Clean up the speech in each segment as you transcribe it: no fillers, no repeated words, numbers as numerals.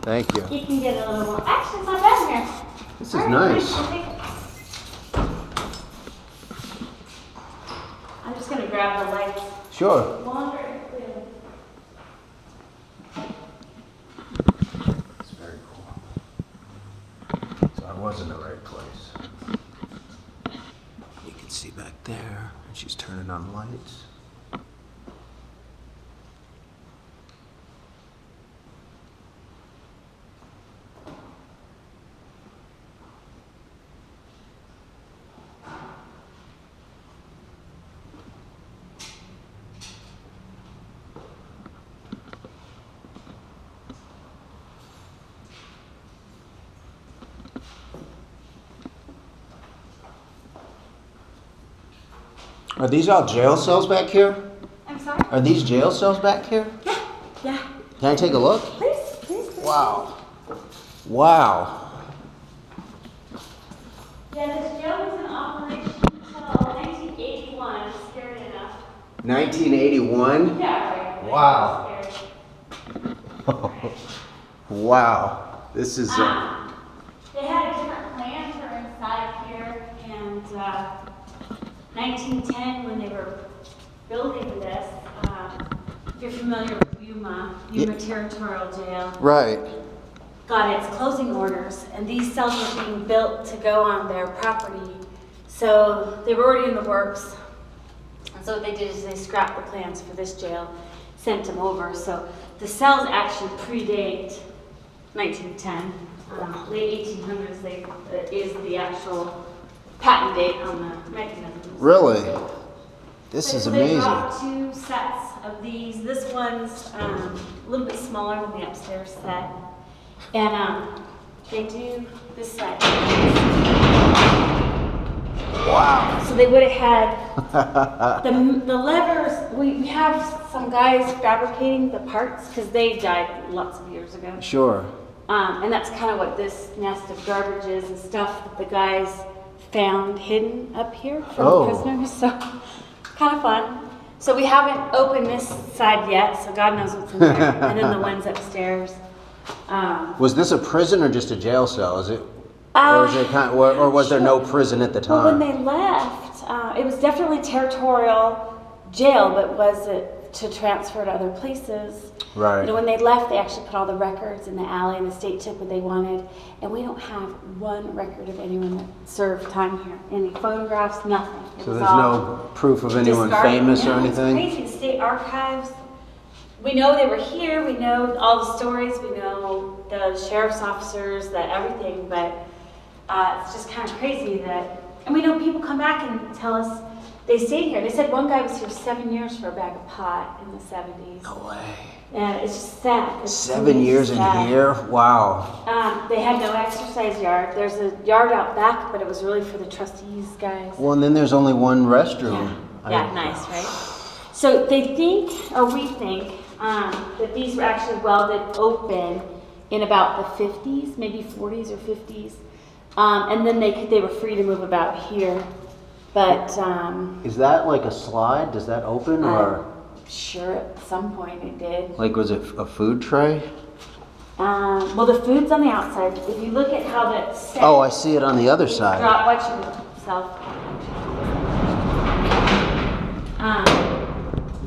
Thank you. You can get a little more. Actually, it's not bad in here. This is nice. I'm just gonna grab the lights. Sure. Longer and clear. It's very cool. So I was in the right place. You can see back there, and she's turning on lights. Are these all jail cells back here? I'm sorry? Are these jail cells back here? Yeah. Yeah. Can I take a look? Please, please, please. Wow. Wow. Yeah, this jail was in operation until 1981. I'm scared enough. 1981? Yeah, right. Wow. I'm scared. Wow. This is... They had a different plan for inside here, and 1910, when they were building this, if you're familiar with Yuma Territorial Jail, Right. got its closing orders, and these cells were being built to go on their property. So they were already in the works. And so what they did is they scrapped the plans for this jail, sent them over. So the cells actually predate 1910. Late 1800s is the actual patent date on the mechanisms. Really? This is So amazing. They brought two sets of these. This one's a little bit smaller than the upstairs set. And they do this side. Wow. So they would have had the levers. We have some guys fabricating the parts because they died lots of years ago. Sure. And that's kind of what this nest of garbage is and stuff that the guys found hidden up here from prisoners. So kind of fun. So we haven't opened this side yet, so God knows what's in there. And then the ones upstairs. Was this a prison or just a jail cell? Is it, or is it or was there no prison at the time? Well, when they left, it was definitely territorial jail, but was it to transfer to other places? Right. You know, when they left, they actually put all the records in the alley, and the state took what they wanted, and we don't have one record of anyone that served time here. Any photographs, nothing. So there's no proof of anyone famous or anything? It's crazy. The state archives, we know they were here, we know all the stories, we know the sheriff's officers, that everything, but it's just kind of crazy that, and we know people come back and tell us they stayed here. They said one guy was here 7 years for a bag of pot in the 70s. No way. And it's just sad. It's 7 years in here? Wow. They had no exercise yard. There's a yard out back, but it was really for the trustees, guys. Well, and then there's only one restroom. Yeah, nice, right? So they think, or we think, that these were actually welded open in about the 50s, maybe 40s or 50s. And then they were free to move about here. But is that like a slide? Does that open or? Sure, at some point it did. Like, was it a food tray? Well, the food's on the outside. If you look at how that's set. Oh, I see it on the other side. Watch yourself.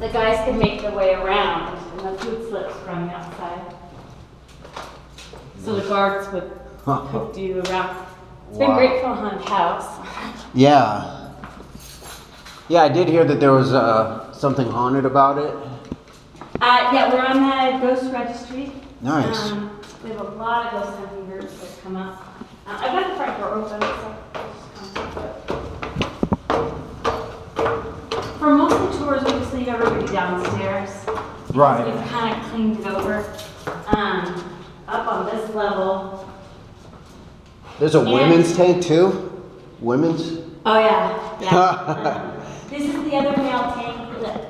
The guys can make their way around, and the food slips from the outside. So the guards would cook you around. It's been great for a haunted house. Yeah. Yeah, I did hear that there was something haunted about it. Yeah, we're on the ghost registry. Nice. We have a lot of ghost hunting groups that come up. I've got the front door open, so for most of the tours, we just leave everybody downstairs. Right. We've kind of cleaned it over. Up on this level. There's a women's tank too? Women's? Oh yeah, yeah. This is the other male tank.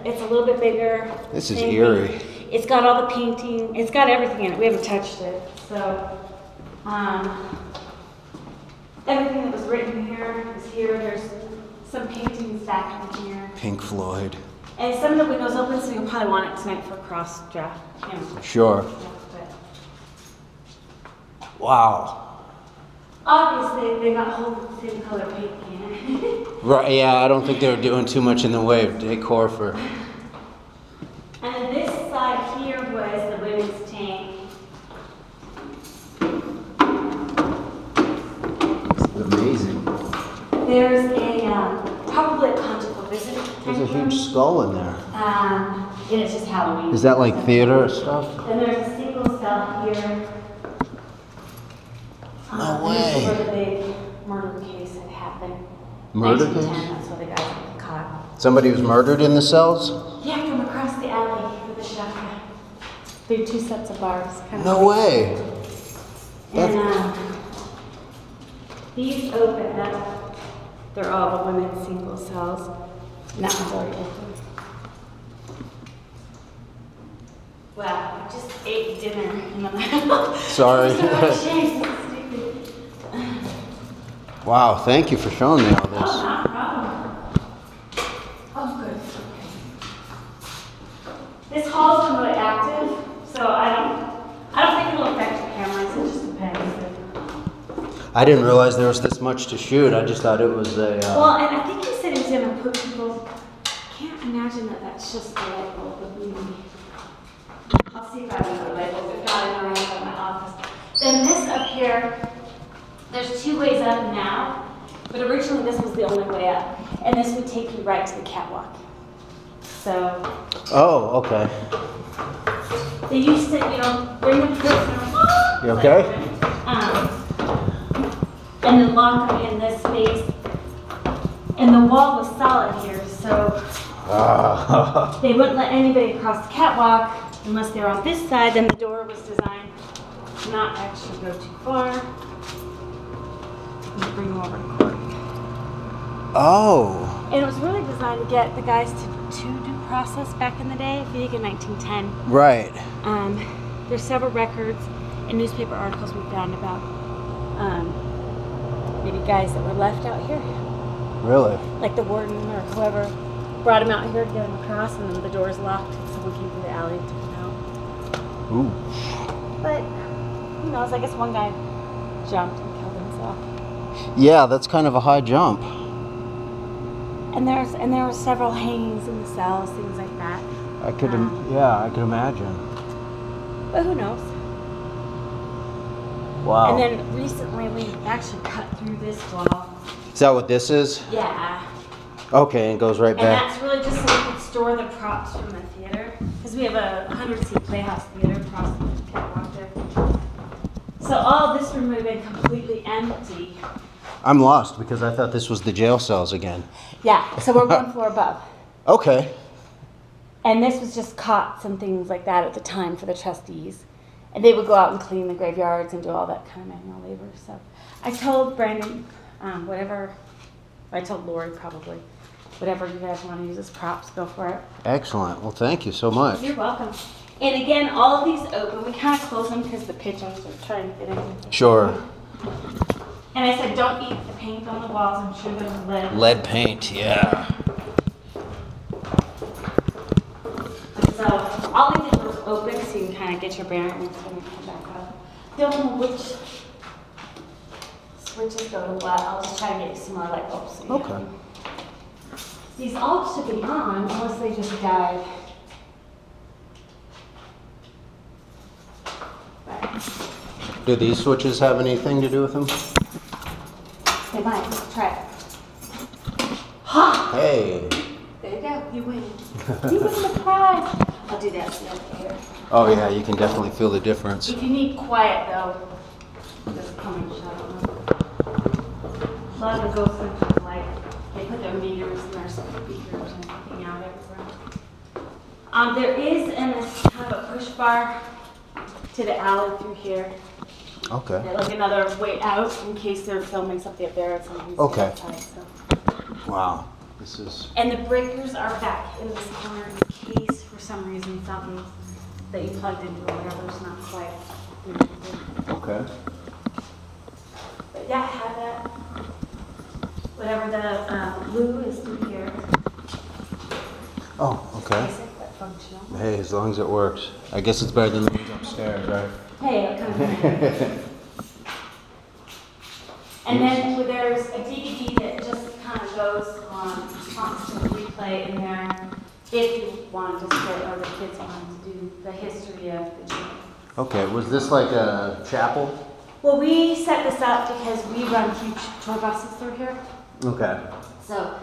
It's a little bit bigger. This is eerie. It's got all the painting. It's got everything in it. We haven't touched it. So, everything that was written here is here. There's some paintings back in here. Pink Floyd. And some of the windows open, so you'll probably want it tonight for cross draft. You know. Sure. Wow. Obviously, they got hold of the same color paint can. Right, yeah, I don't think they were doing too much in the way of decor for... And then this side here was the women's tank. Amazing. There's probably a conjugal visit. There's a huge skull in there. And it's just Halloween. Is that like theater stuff? Then there's a single cell here. No This is way. where the big murder case had happened. Murder 1910, case? that's where the guys got caught. Somebody was murdered in the cells? Yeah, from across the alley with the shotgun. There are two sets of bars. Kind No of way. And these open up. They're all the women's single cells. And that one's already open. Wow, I just ate dinner in the middle. Sorry. Wow, thank you for showing me all Oh, this. not a problem. Oh, good. This hall is really active, so I don't think it'll affect the cameras. It just depends. I didn't realize there was this much to shoot. I just thought it was a... Well, and I think he said he's gonna put people. I can't imagine that that's just the light bulb, but maybe. I'll see if I can put a light bulb. If not, I know I have in my office. Then this up here. There's two ways up now, but originally this was the only way up, and this would take you right to the catwalk. So Oh, okay. they used to, bring the prisoner. You okay? And then lock them in this space. And the wall was solid here, so they wouldn't let anybody across the catwalk unless they were on this side. Then the door was designed to not actually go too far. And bring them over to court. Oh. And it was really designed to get the guys to due process back in the day, I think in 1910. Right. There's several records and newspaper articles we found about maybe guys that were left out here. Really? Like the warden or whoever brought him out here to get him across, and then the doors locked and someone came through the alley and took him out. Ooh. But who knows, I guess one guy jumped and killed himself. Yeah, that's kind of a high jump. And there were several hangings in the cells, things like that. I could imagine. But who knows? Wow. And then recently we actually cut through this wall. Is that what this is? Yeah. Okay, and it goes right And back. that's really just so we could store the props from the theater. Because we have a 100-seat Playhouse theater across the catwalk there. So all this room would have been completely empty. I'm lost because I thought this was the jail cells again. Yeah, so we're one floor above. Okay. And this was just cots and things like that at the time for the trustees. And they would go out and clean the graveyards and do all that kind of manual labor. So I told Brandon, I told Lori probably, whatever you guys want to use as props, go for it. Excellent. Well, thank you so much. You're welcome. And again, all of these open. We kind of close them because the pigeons are trying to get in. Sure. And I said, don't eat the paint on the walls. I'm sure there's lead. Lead paint, yeah. So I'll leave the doors open so you can kind of get your bearings when you come back up. Don't know which switches go to what. I'll just try to get you some more light bulbs. So you Okay. know. These all should be on unless they just died. But Do these switches have anything to do with them? they might. Try it. Ha! Hey. There you go. You win. You win the prize. I'll do that later. Oh yeah, you can definitely feel the difference. If you need quiet though, just come and shut them. A lot of the ghost hunters, like, they put their meters and their speakers and everything out everywhere. There is kind of a push bar to the alley through here. Okay. Like another way out in case they're filming something up there or something. Okay. Outside, so. Wow. This is... And the breakers are back in this corner in case for some reason something that you plugged into or whatever is not quite. Okay. But yeah, I have that. Whatever the blue is through here. Oh, okay. Basic but functional. Hey, as long as it works. I guess it's better than the ones upstairs, right? Hey, I'll come here. And then there's a DVD that just kind of goes on constant replay in there if you want to sit or the kids want to do the history of the jail. Okay, was this like a chapel? Well, we set this up because we run huge tour buses through here. Okay. So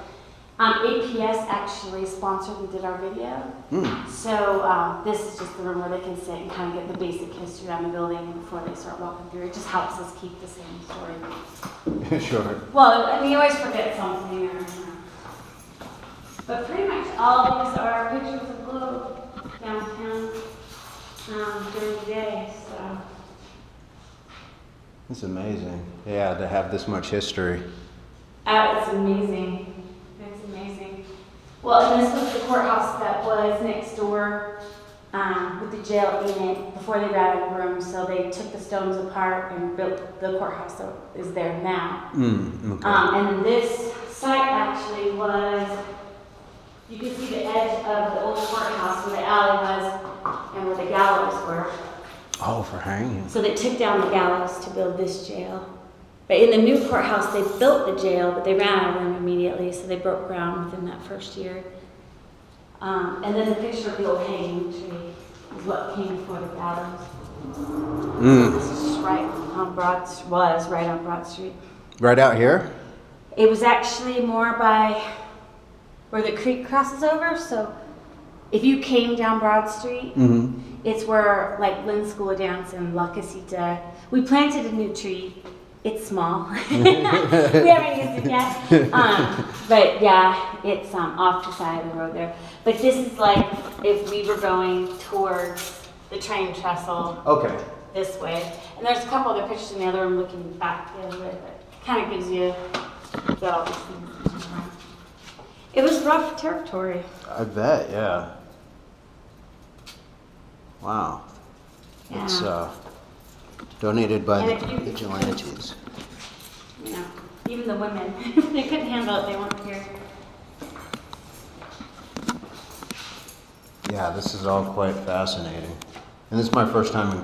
APS actually sponsored and did our video. So this is just the room where they can sit and kind of get the basic history on the building before they start walking through. It just helps us keep the same story. Sure. Well, and you always forget something. But pretty much all these are pictures of Globe downtown during the day. So. It's amazing. Yeah, to have this much history. It's amazing. It's amazing. Well, and this was the courthouse that was next door with the jail in it before they ran out of room. So they took the stones apart and built the courthouse that is there now. Okay. And then this site actually was, you can see the edge of the old courthouse where the alley was and where the gallows were. Oh, for hanging. So they took down the gallows to build this jail. But in the new courthouse, they built the jail, but they ran out of room immediately, so they broke ground within that first year. And then the picture of the old hanging tree is what came before the gallows. This is just right on Broad Street. Right out here? It was actually more by where the creek crosses over. So if you came down Broad Street, it's where like Lynn's School of Dance and La Casita. We planted a new tree. It's small. We haven't used it yet. But yeah, it's off the side of the road there. But this is like if we were going towards the train trestle. Okay. This way. And there's a couple other pictures in the other room looking back the other way, but kind of gives you all these things. It was rough territory. I bet, yeah. Wow. Yeah. It's donated by And the if you- vigilantes. You know, even the women, they couldn't handle it, they weren't here. Yeah, this is all quite fascinating. And this is my first time in